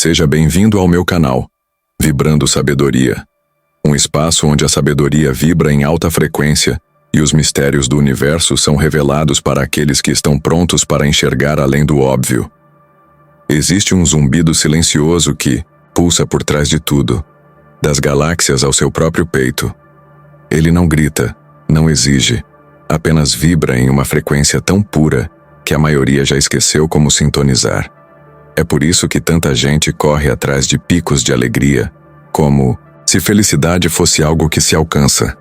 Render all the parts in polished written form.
Seja bem-vindo ao meu canal, Vibrando Sabedoria, um espaço onde a sabedoria vibra em alta frequência e os mistérios do universo são revelados para aqueles que estão prontos para enxergar além do óbvio. Existe um zumbido silencioso que pulsa por trás de tudo, das galáxias ao seu próprio peito. Ele não grita, não exige, apenas vibra em uma frequência tão pura que a maioria já esqueceu como sintonizar. É por isso que tanta gente corre atrás de picos de alegria, como se felicidade fosse algo que se alcança.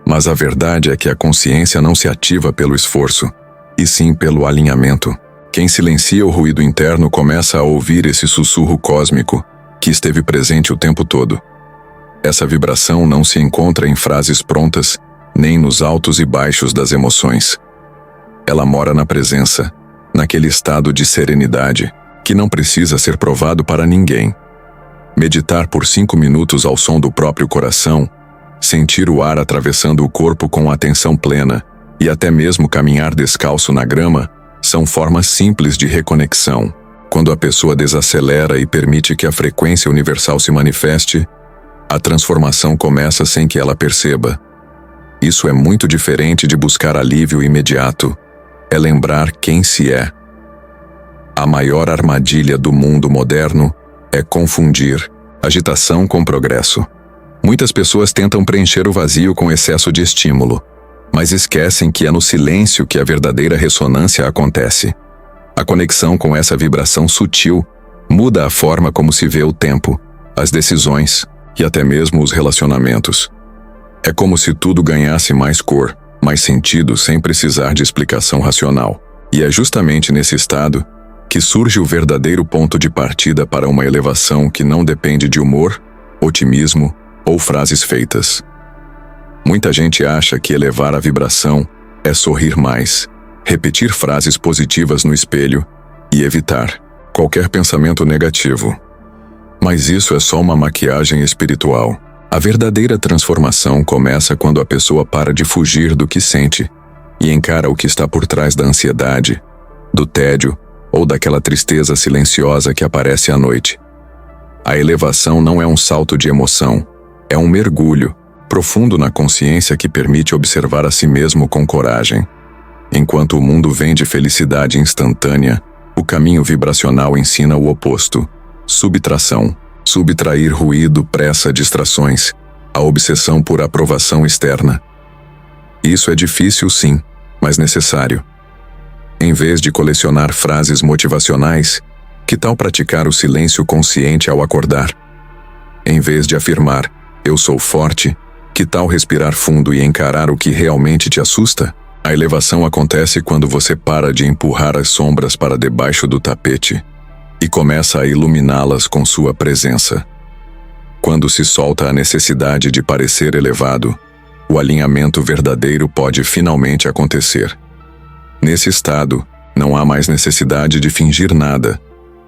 Mas a verdade é que a consciência não se ativa pelo esforço, e sim pelo alinhamento. Quem silencia o ruído interno começa a ouvir esse sussurro cósmico que esteve presente o tempo todo. Essa vibração não se encontra em frases prontas, nem nos altos e baixos das emoções. Ela mora na presença, naquele estado de serenidade, que não precisa ser provado para ninguém. Meditar por 5 minutos ao som do próprio coração, sentir o ar atravessando o corpo com atenção plena e até mesmo caminhar descalço na grama são formas simples de reconexão. Quando a pessoa desacelera e permite que a frequência universal se manifeste, a transformação começa sem que ela perceba. Isso é muito diferente de buscar alívio imediato. É lembrar quem se é. A maior armadilha do mundo moderno é confundir agitação com progresso. Muitas pessoas tentam preencher o vazio com excesso de estímulo, mas esquecem que é no silêncio que a verdadeira ressonância acontece. A conexão com essa vibração sutil muda a forma como se vê o tempo, as decisões e até mesmo os relacionamentos. É como se tudo ganhasse mais cor, mais sentido sem precisar de explicação racional. E é justamente nesse estado que surge o verdadeiro ponto de partida para uma elevação que não depende de humor, otimismo ou frases feitas. Muita gente acha que elevar a vibração é sorrir mais, repetir frases positivas no espelho e evitar qualquer pensamento negativo. Mas isso é só uma maquiagem espiritual. A verdadeira transformação começa quando a pessoa para de fugir do que sente e encara o que está por trás da ansiedade, do tédio ou daquela tristeza silenciosa que aparece à noite. A elevação não é um salto de emoção, é um mergulho profundo na consciência que permite observar a si mesmo com coragem. Enquanto o mundo vende felicidade instantânea, o caminho vibracional ensina o oposto: subtração. Subtrair ruído, pressa, distrações, a obsessão por aprovação externa. Isso é difícil, sim, mas necessário. Em vez de colecionar frases motivacionais, que tal praticar o silêncio consciente ao acordar? Em vez de afirmar, eu sou forte, que tal respirar fundo e encarar o que realmente te assusta? A elevação acontece quando você para de empurrar as sombras para debaixo do tapete e começa a iluminá-las com sua presença. Quando se solta a necessidade de parecer elevado, o alinhamento verdadeiro pode finalmente acontecer. Nesse estado, não há mais necessidade de fingir nada,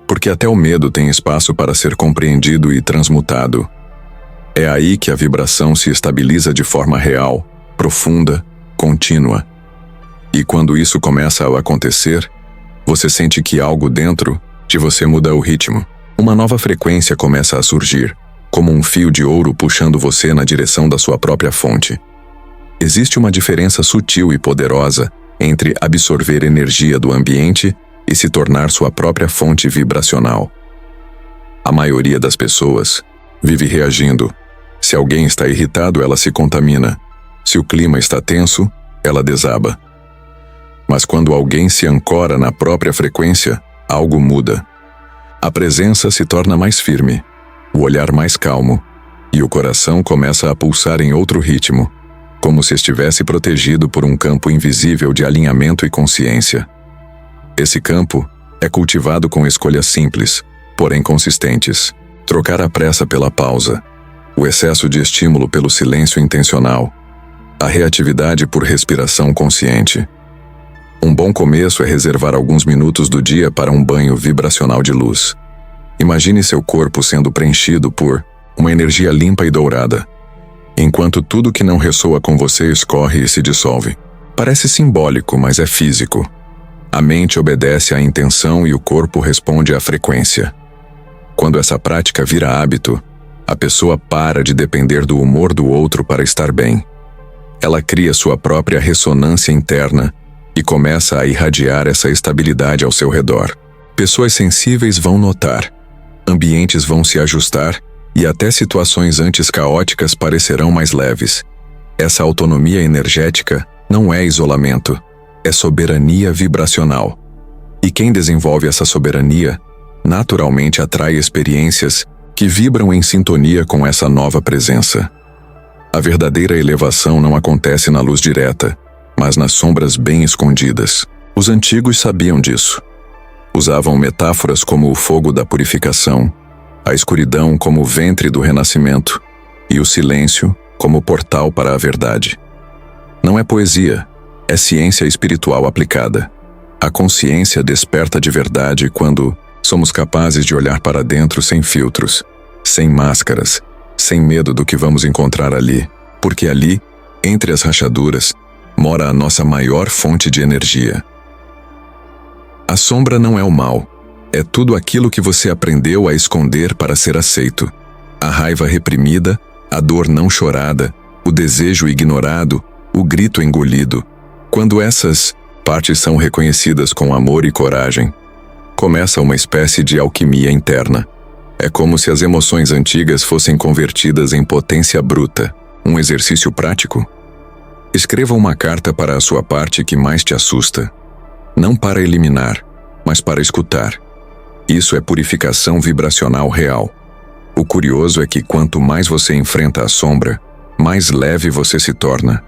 porque até o medo tem espaço para ser compreendido e transmutado. É aí que a vibração se estabiliza de forma real, profunda, contínua. E quando isso começa a acontecer, você sente que algo dentro de você muda o ritmo. Uma nova frequência começa a surgir, como um fio de ouro puxando você na direção da sua própria fonte. Existe uma diferença sutil e poderosa entre absorver energia do ambiente e se tornar sua própria fonte vibracional. A maioria das pessoas vive reagindo. Se alguém está irritado, ela se contamina. Se o clima está tenso, ela desaba. Mas quando alguém se ancora na própria frequência, algo muda. A presença se torna mais firme, o olhar mais calmo, e o coração começa a pulsar em outro ritmo, como se estivesse protegido por um campo invisível de alinhamento e consciência. Esse campo é cultivado com escolhas simples, porém consistentes. Trocar a pressa pela pausa, o excesso de estímulo pelo silêncio intencional, a reatividade por respiração consciente. Um bom começo é reservar alguns minutos do dia para um banho vibracional de luz. Imagine seu corpo sendo preenchido por uma energia limpa e dourada, enquanto tudo que não ressoa com você escorre e se dissolve. Parece simbólico, mas é físico. A mente obedece à intenção e o corpo responde à frequência. Quando essa prática vira hábito, a pessoa para de depender do humor do outro para estar bem. Ela cria sua própria ressonância interna e começa a irradiar essa estabilidade ao seu redor. Pessoas sensíveis vão notar, ambientes vão se ajustar e até situações antes caóticas parecerão mais leves. Essa autonomia energética não é isolamento, é soberania vibracional. E quem desenvolve essa soberania, naturalmente atrai experiências que vibram em sintonia com essa nova presença. A verdadeira elevação não acontece na luz direta, mas nas sombras bem escondidas. Os antigos sabiam disso. Usavam metáforas como o fogo da purificação, a escuridão como o ventre do renascimento e o silêncio como portal para a verdade. Não é poesia, é ciência espiritual aplicada. A consciência desperta de verdade quando somos capazes de olhar para dentro sem filtros, sem máscaras, sem medo do que vamos encontrar ali, porque ali, entre as rachaduras, mora a nossa maior fonte de energia. A sombra não é o mal, é tudo aquilo que você aprendeu a esconder para ser aceito. A raiva reprimida, a dor não chorada, o desejo ignorado, o grito engolido. Quando essas partes são reconhecidas com amor e coragem, começa uma espécie de alquimia interna. É como se as emoções antigas fossem convertidas em potência bruta. Um exercício prático? Escreva uma carta para a sua parte que mais te assusta. Não para eliminar, mas para escutar. Isso é purificação vibracional real. O curioso é que quanto mais você enfrenta a sombra, mais leve você se torna.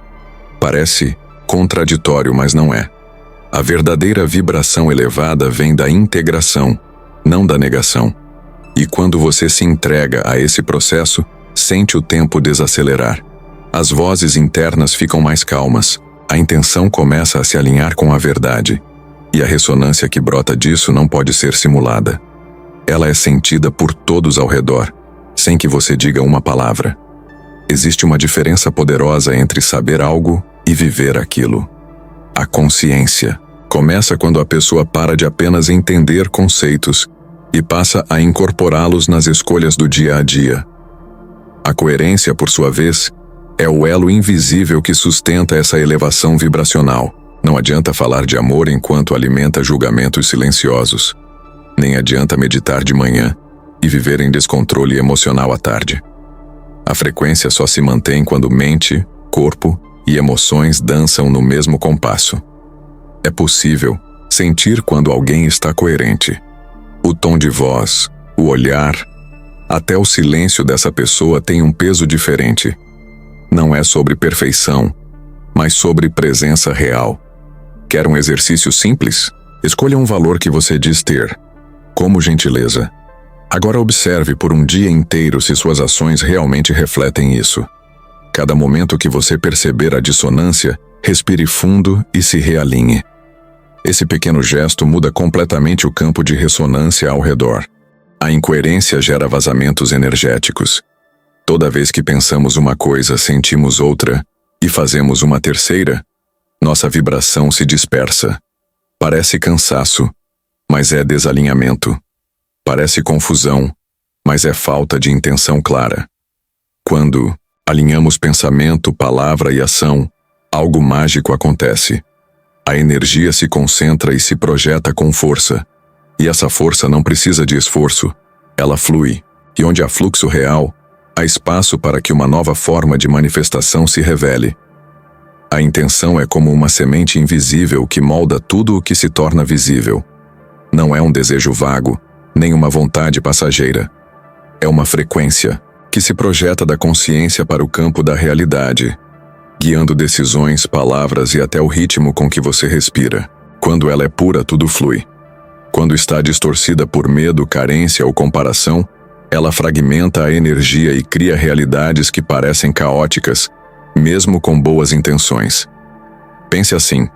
Parece contraditório, mas não é. A verdadeira vibração elevada vem da integração, não da negação. E quando você se entrega a esse processo, sente o tempo desacelerar. As vozes internas ficam mais calmas, a intenção começa a se alinhar com a verdade. E a ressonância que brota disso não pode ser simulada. Ela é sentida por todos ao redor, sem que você diga uma palavra. Existe uma diferença poderosa entre saber algo e viver aquilo. A consciência começa quando a pessoa para de apenas entender conceitos e passa a incorporá-los nas escolhas do dia a dia. A coerência, por sua vez, é o elo invisível que sustenta essa elevação vibracional. Não adianta falar de amor enquanto alimenta julgamentos silenciosos. Nem adianta meditar de manhã e viver em descontrole emocional à tarde. A frequência só se mantém quando mente, corpo e emoções dançam no mesmo compasso. É possível sentir quando alguém está coerente. O tom de voz, o olhar, até o silêncio dessa pessoa tem um peso diferente. Não é sobre perfeição, mas sobre presença real. Quer um exercício simples? Escolha um valor que você diz ter, como gentileza. Agora observe por um dia inteiro se suas ações realmente refletem isso. Cada momento que você perceber a dissonância, respire fundo e se realinhe. Esse pequeno gesto muda completamente o campo de ressonância ao redor. A incoerência gera vazamentos energéticos. Toda vez que pensamos uma coisa, sentimos outra e fazemos uma terceira, nossa vibração se dispersa. Parece cansaço, mas é desalinhamento. Parece confusão, mas é falta de intenção clara. Quando alinhamos pensamento, palavra e ação, algo mágico acontece. A energia se concentra e se projeta com força. E essa força não precisa de esforço. Ela flui, e onde há fluxo real, há espaço para que uma nova forma de manifestação se revele. A intenção é como uma semente invisível que molda tudo o que se torna visível. Não é um desejo vago, nem uma vontade passageira. É uma frequência que se projeta da consciência para o campo da realidade, guiando decisões, palavras e até o ritmo com que você respira. Quando ela é pura, tudo flui. Quando está distorcida por medo, carência ou comparação, ela fragmenta a energia e cria realidades que parecem caóticas, mesmo com boas intenções. Pense assim: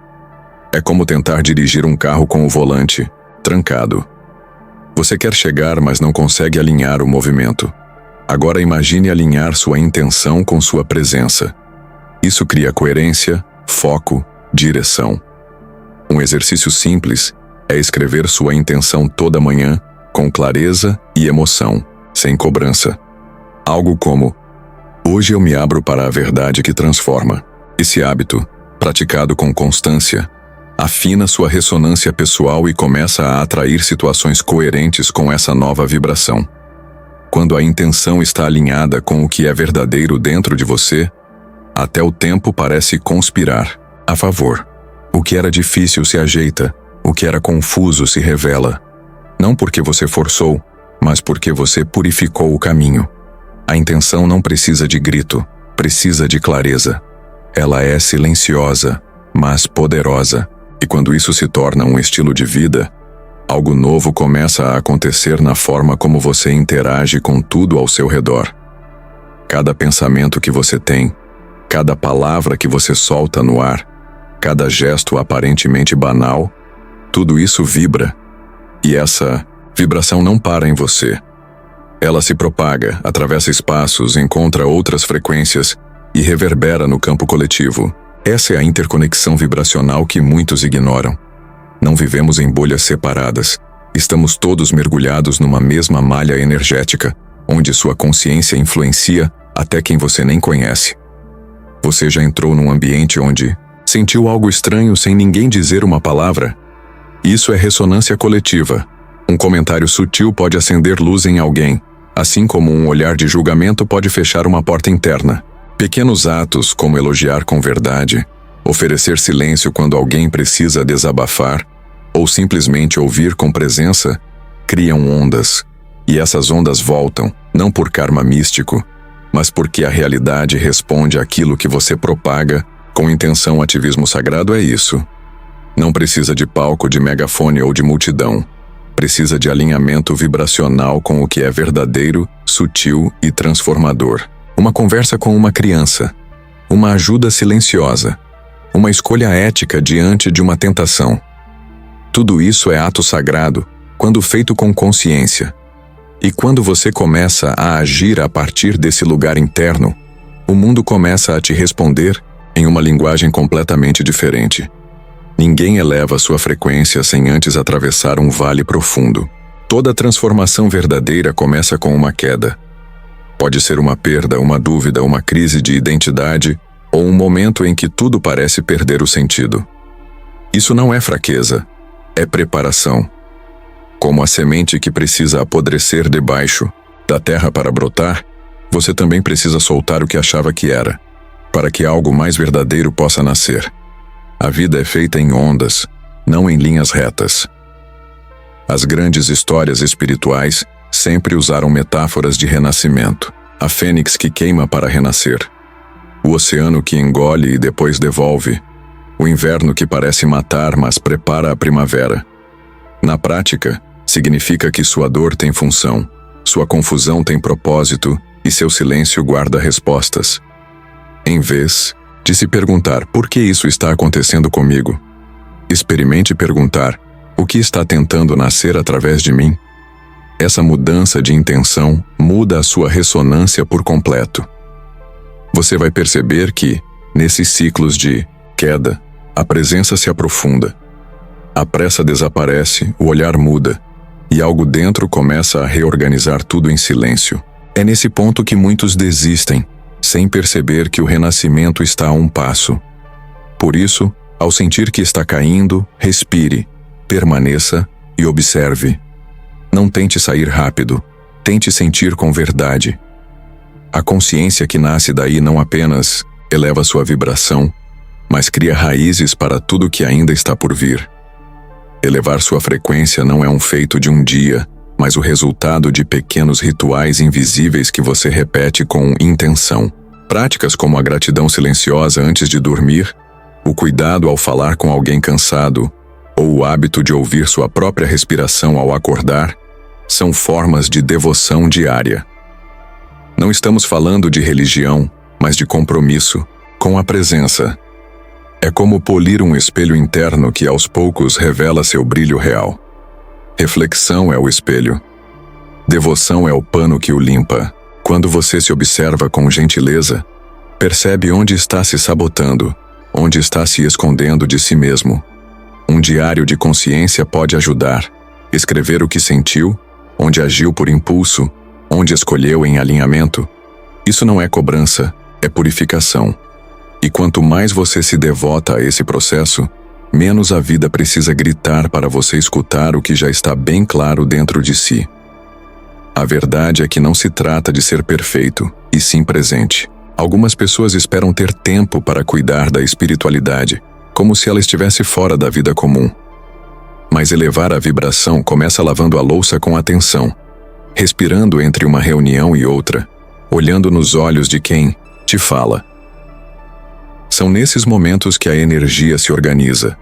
é como tentar dirigir um carro com o volante trancado. Você quer chegar, mas não consegue alinhar o movimento. Agora imagine alinhar sua intenção com sua presença. Isso cria coerência, foco, direção. Um exercício simples é escrever sua intenção toda manhã com clareza e emoção, sem cobrança. Algo como: hoje eu me abro para a verdade que transforma. Esse hábito, praticado com constância, afina sua ressonância pessoal e começa a atrair situações coerentes com essa nova vibração. Quando a intenção está alinhada com o que é verdadeiro dentro de você, até o tempo parece conspirar a favor. O que era difícil se ajeita, o que era confuso se revela. Não porque você forçou, mas porque você purificou o caminho. A intenção não precisa de grito, precisa de clareza. Ela é silenciosa, mas poderosa. E quando isso se torna um estilo de vida, algo novo começa a acontecer na forma como você interage com tudo ao seu redor. Cada pensamento que você tem, cada palavra que você solta no ar, cada gesto aparentemente banal, tudo isso vibra. E essa vibração não para em você. Ela se propaga, atravessa espaços, encontra outras frequências e reverbera no campo coletivo. Essa é a interconexão vibracional que muitos ignoram. Não vivemos em bolhas separadas. Estamos todos mergulhados numa mesma malha energética, onde sua consciência influencia até quem você nem conhece. Você já entrou num ambiente onde sentiu algo estranho sem ninguém dizer uma palavra? Isso é ressonância coletiva. Um comentário sutil pode acender luz em alguém, assim como um olhar de julgamento pode fechar uma porta interna. Pequenos atos, como elogiar com verdade, oferecer silêncio quando alguém precisa desabafar, ou simplesmente ouvir com presença, criam ondas. E essas ondas voltam, não por karma místico, mas porque a realidade responde àquilo que você propaga com intenção. Ativismo sagrado é isso. Não precisa de palco, de megafone ou de multidão. Precisa de alinhamento vibracional com o que é verdadeiro, sutil e transformador. Uma conversa com uma criança. Uma ajuda silenciosa. Uma escolha ética diante de uma tentação. Tudo isso é ato sagrado, quando feito com consciência. E quando você começa a agir a partir desse lugar interno, o mundo começa a te responder em uma linguagem completamente diferente. Ninguém eleva sua frequência sem antes atravessar um vale profundo. Toda transformação verdadeira começa com uma queda. Pode ser uma perda, uma dúvida, uma crise de identidade ou um momento em que tudo parece perder o sentido. Isso não é fraqueza, é preparação. Como a semente que precisa apodrecer debaixo da terra para brotar, você também precisa soltar o que achava que era, para que algo mais verdadeiro possa nascer. A vida é feita em ondas, não em linhas retas. As grandes histórias espirituais sempre usaram metáforas de renascimento. A fênix que queima para renascer. O oceano que engole e depois devolve. O inverno que parece matar, mas prepara a primavera. Na prática, significa que sua dor tem função, sua confusão tem propósito e seu silêncio guarda respostas. Em vez de se perguntar por que isso está acontecendo comigo, experimente perguntar o que está tentando nascer através de mim. Essa mudança de intenção muda a sua ressonância por completo. Você vai perceber que, nesses ciclos de queda, a presença se aprofunda. A pressa desaparece, o olhar muda, e algo dentro começa a reorganizar tudo em silêncio. É nesse ponto que muitos desistem, sem perceber que o renascimento está a um passo. Por isso, ao sentir que está caindo, respire, permaneça e observe. Não tente sair rápido, tente sentir com verdade. A consciência que nasce daí não apenas eleva sua vibração, mas cria raízes para tudo que ainda está por vir. Elevar sua frequência não é um feito de um dia, mas o resultado de pequenos rituais invisíveis que você repete com intenção. Práticas como a gratidão silenciosa antes de dormir, o cuidado ao falar com alguém cansado, ou o hábito de ouvir sua própria respiração ao acordar, são formas de devoção diária. Não estamos falando de religião, mas de compromisso com a presença. É como polir um espelho interno que aos poucos revela seu brilho real. Reflexão é o espelho. Devoção é o pano que o limpa. Quando você se observa com gentileza, percebe onde está se sabotando, onde está se escondendo de si mesmo. Um diário de consciência pode ajudar. Escrever o que sentiu, onde agiu por impulso, onde escolheu em alinhamento. Isso não é cobrança, é purificação. E quanto mais você se devota a esse processo, menos a vida precisa gritar para você escutar o que já está bem claro dentro de si. A verdade é que não se trata de ser perfeito, e sim presente. Algumas pessoas esperam ter tempo para cuidar da espiritualidade, como se ela estivesse fora da vida comum. Mas elevar a vibração começa lavando a louça com atenção, respirando entre uma reunião e outra, olhando nos olhos de quem te fala. São nesses momentos que a energia se organiza.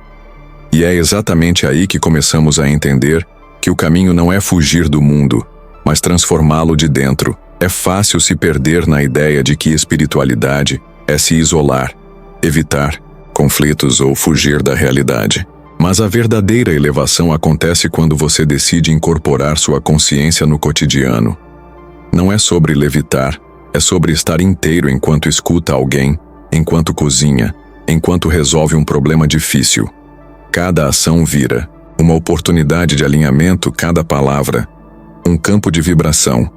E é exatamente aí que começamos a entender que o caminho não é fugir do mundo, mas transformá-lo de dentro. É fácil se perder na ideia de que espiritualidade é se isolar, evitar conflitos ou fugir da realidade. Mas a verdadeira elevação acontece quando você decide incorporar sua consciência no cotidiano. Não é sobre levitar, é sobre estar inteiro enquanto escuta alguém, enquanto cozinha, enquanto resolve um problema difícil. Cada ação vira uma oportunidade de alinhamento, cada palavra, um campo de vibração.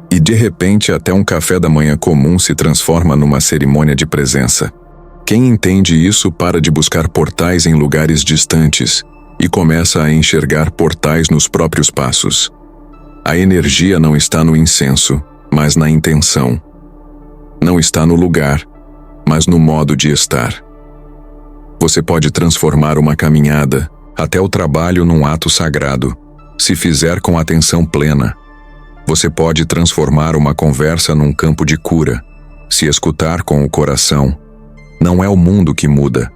E de repente até um café da manhã comum se transforma numa cerimônia de presença. Quem entende isso para de buscar portais em lugares distantes e começa a enxergar portais nos próprios passos. A energia não está no incenso, mas na intenção. Não está no lugar, mas no modo de estar. Você pode transformar uma caminhada até o trabalho num ato sagrado, se fizer com atenção plena. Você pode transformar uma conversa num campo de cura, se escutar com o coração. Não é o mundo que muda,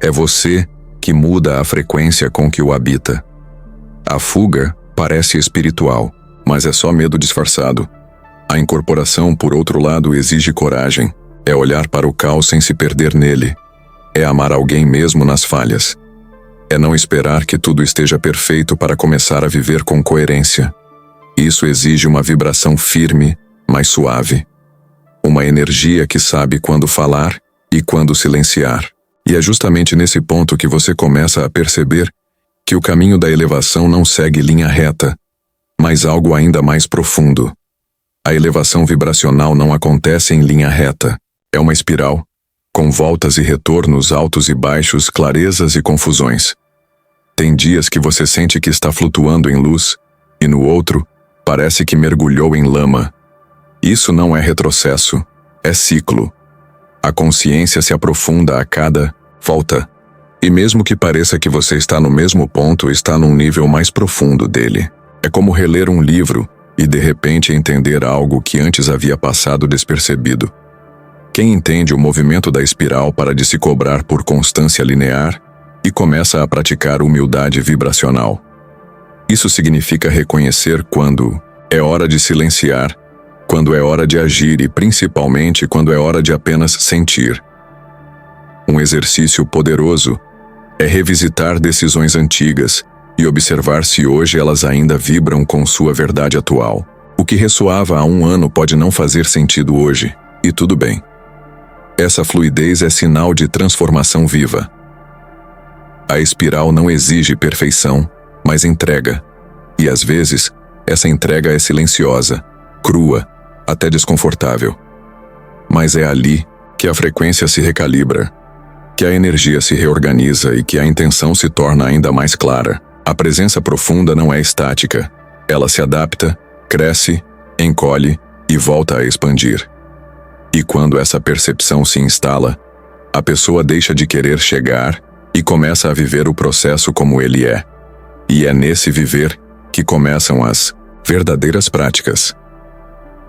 é você que muda a frequência com que o habita. A fuga parece espiritual, mas é só medo disfarçado. A incorporação, por outro lado, exige coragem. É olhar para o caos sem se perder nele. É amar alguém mesmo nas falhas. É não esperar que tudo esteja perfeito para começar a viver com coerência. Isso exige uma vibração firme, mas suave. Uma energia que sabe quando falar e quando silenciar. E é justamente nesse ponto que você começa a perceber que o caminho da elevação não segue linha reta, mas algo ainda mais profundo. A elevação vibracional não acontece em linha reta. É uma espiral, com voltas e retornos altos e baixos, clarezas e confusões. Tem dias que você sente que está flutuando em luz, e no outro, parece que mergulhou em lama. Isso não é retrocesso, é ciclo. A consciência se aprofunda a cada volta. E mesmo que pareça que você está no mesmo ponto, está num nível mais profundo dele. É como reler um livro e de repente entender algo que antes havia passado despercebido. Quem entende o movimento da espiral para de se cobrar por constância linear e começa a praticar humildade vibracional. Isso significa reconhecer quando é hora de silenciar, quando é hora de agir e principalmente quando é hora de apenas sentir. Um exercício poderoso é revisitar decisões antigas e observar se hoje elas ainda vibram com sua verdade atual. O que ressoava há um ano pode não fazer sentido hoje, e tudo bem. Essa fluidez é sinal de transformação viva. A espiral não exige perfeição, mas entrega. E às vezes, essa entrega é silenciosa, crua, até desconfortável. Mas é ali que a frequência se recalibra, que a energia se reorganiza e que a intenção se torna ainda mais clara. A presença profunda não é estática. Ela se adapta, cresce, encolhe e volta a expandir. E quando essa percepção se instala, a pessoa deixa de querer chegar e começa a viver o processo como ele é. E é nesse viver que começam as verdadeiras práticas.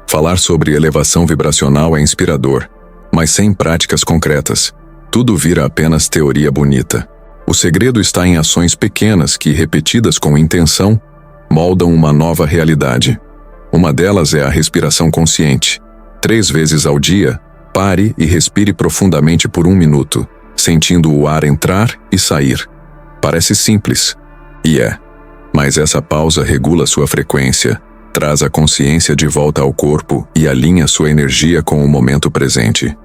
Falar sobre elevação vibracional é inspirador, mas sem práticas concretas, tudo vira apenas teoria bonita. O segredo está em ações pequenas que, repetidas com intenção, moldam uma nova realidade. Uma delas é a respiração consciente. 3 vezes ao dia, pare e respire profundamente por 1 minuto, sentindo o ar entrar e sair. Parece simples, e é. Mas essa pausa regula sua frequência, traz a consciência de volta ao corpo e alinha sua energia com o momento presente.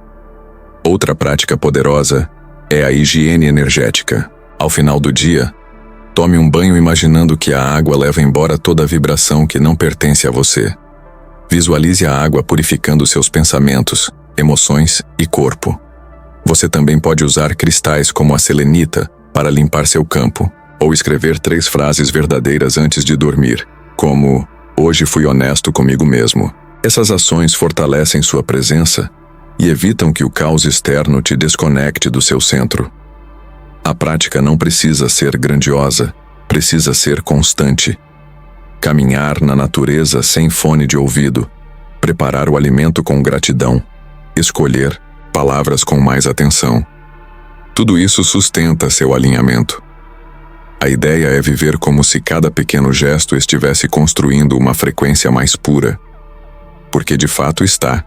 Outra prática poderosa é a higiene energética. Ao final do dia, Tome um banho imaginando que a água leva embora toda a vibração que não pertence a você. Visualize a água purificando seus pensamentos, emoções e corpo. Você também pode usar cristais como a selenita para limpar seu campo, ou escrever 3 frases verdadeiras antes de dormir, como: hoje fui honesto comigo mesmo. Essas ações fortalecem sua presença e evitam que o caos externo te desconecte do seu centro. A prática não precisa ser grandiosa, precisa ser constante. Caminhar na natureza sem fone de ouvido, preparar o alimento com gratidão, escolher palavras com mais atenção. Tudo isso sustenta seu alinhamento. A ideia é viver como se cada pequeno gesto estivesse construindo uma frequência mais pura, porque de fato está.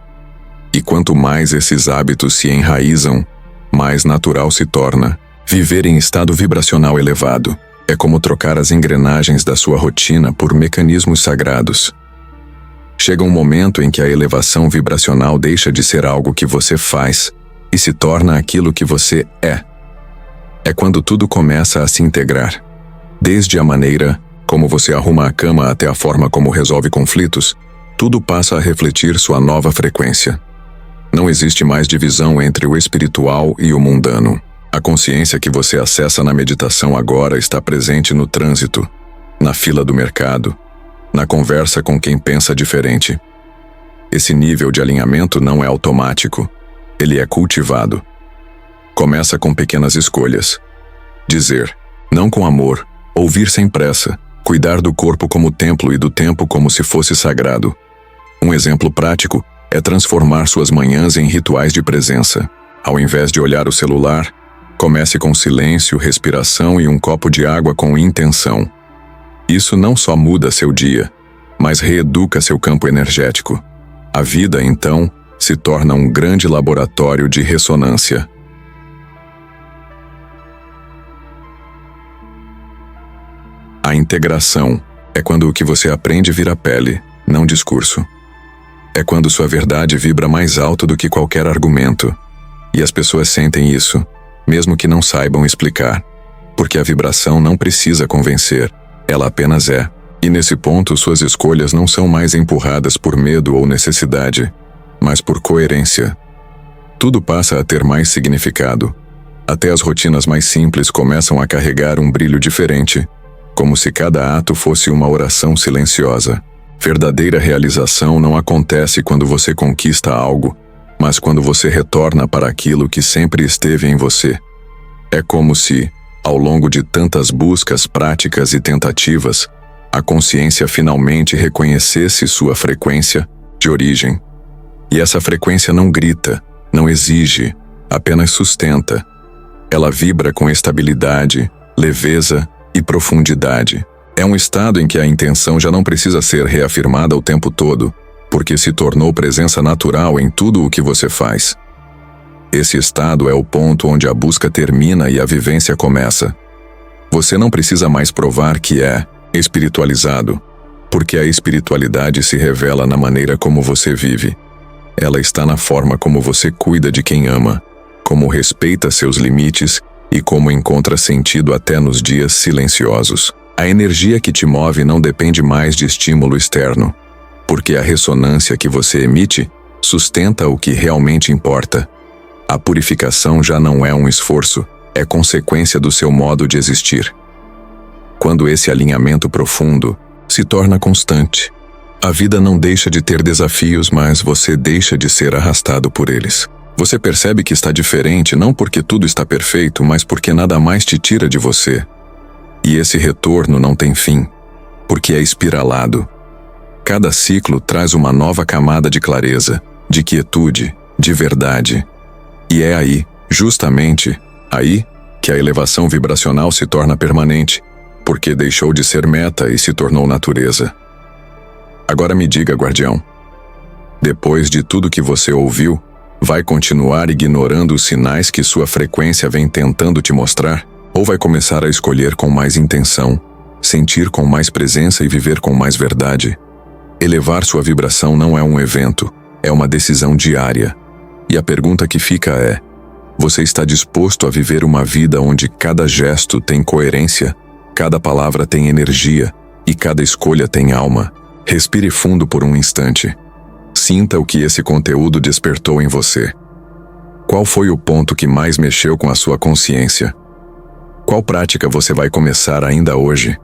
E quanto mais esses hábitos se enraizam, mais natural se torna. Viver em estado vibracional elevado é como trocar as engrenagens da sua rotina por mecanismos sagrados. Chega um momento em que a elevação vibracional deixa de ser algo que você faz e se torna aquilo que você é. É quando tudo começa a se integrar. Desde a maneira como você arruma a cama até a forma como resolve conflitos, tudo passa a refletir sua nova frequência. Não existe mais divisão entre o espiritual e o mundano. A consciência que você acessa na meditação agora está presente no trânsito, na fila do mercado, na conversa com quem pensa diferente. Esse nível de alinhamento não é automático, ele é cultivado. Começa com pequenas escolhas. Dizer não com amor, ouvir sem pressa, cuidar do corpo como templo e do tempo como se fosse sagrado. Um exemplo prático é transformar suas manhãs em rituais de presença. Ao invés de olhar o celular, comece com silêncio, respiração e um copo de água com intenção. Isso não só muda seu dia, mas reeduca seu campo energético. A vida, então, se torna um grande laboratório de ressonância. A integração é quando o que você aprende vira pele, não discurso. É quando sua verdade vibra mais alto do que qualquer argumento. E as pessoas sentem isso, mesmo que não saibam explicar. Porque a vibração não precisa convencer, ela apenas é. E nesse ponto suas escolhas não são mais empurradas por medo ou necessidade, mas por coerência. Tudo passa a ter mais significado. Até as rotinas mais simples começam a carregar um brilho diferente, como se cada ato fosse uma oração silenciosa. Verdadeira realização não acontece quando você conquista algo, mas quando você retorna para aquilo que sempre esteve em você. É como se, ao longo de tantas buscas, práticas e tentativas, a consciência finalmente reconhecesse sua frequência de origem. E essa frequência não grita, não exige, apenas sustenta. Ela vibra com estabilidade, leveza e profundidade. É um estado em que a intenção já não precisa ser reafirmada o tempo todo, porque se tornou presença natural em tudo o que você faz. Esse estado é o ponto onde a busca termina e a vivência começa. Você não precisa mais provar que é espiritualizado, porque a espiritualidade se revela na maneira como você vive. Ela está na forma como você cuida de quem ama, como respeita seus limites e como encontra sentido até nos dias silenciosos. A energia que te move não depende mais de estímulo externo, porque a ressonância que você emite sustenta o que realmente importa. A purificação já não é um esforço, é consequência do seu modo de existir. Quando esse alinhamento profundo se torna constante, a vida não deixa de ter desafios, mas você deixa de ser arrastado por eles. Você percebe que está diferente não porque tudo está perfeito, mas porque nada mais te tira de você. E esse retorno não tem fim, porque é espiralado. Cada ciclo traz uma nova camada de clareza, de quietude, de verdade. E é aí, justamente aí, que a elevação vibracional se torna permanente, porque deixou de ser meta e se tornou natureza. Agora me diga, guardião, depois de tudo que você ouviu, vai continuar ignorando os sinais que sua frequência vem tentando te mostrar? Ou vai começar a escolher com mais intenção, sentir com mais presença e viver com mais verdade? Elevar sua vibração não é um evento, é uma decisão diária. E a pergunta que fica é: você está disposto a viver uma vida onde cada gesto tem coerência, Cada palavra tem energia e cada escolha tem alma. Respire fundo por um instante. Sinta o que esse conteúdo despertou em você. Qual foi o ponto que mais mexeu com a sua consciência? Qual prática você vai começar ainda hoje?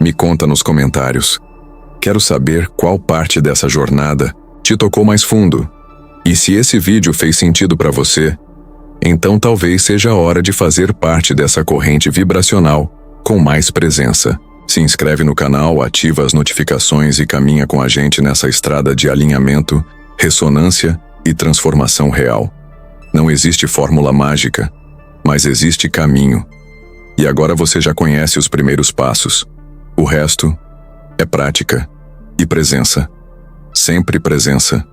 Me conta nos comentários. Quero saber qual parte dessa jornada te tocou mais fundo. E se esse vídeo fez sentido para você, então talvez seja a hora de fazer parte dessa corrente vibracional com mais presença. Se inscreve no canal, ativa as notificações e caminha com a gente nessa estrada de alinhamento, ressonância e transformação real. Não existe fórmula mágica, mas existe caminho. E agora você já conhece os primeiros passos. O resto é prática e presença. Sempre presença.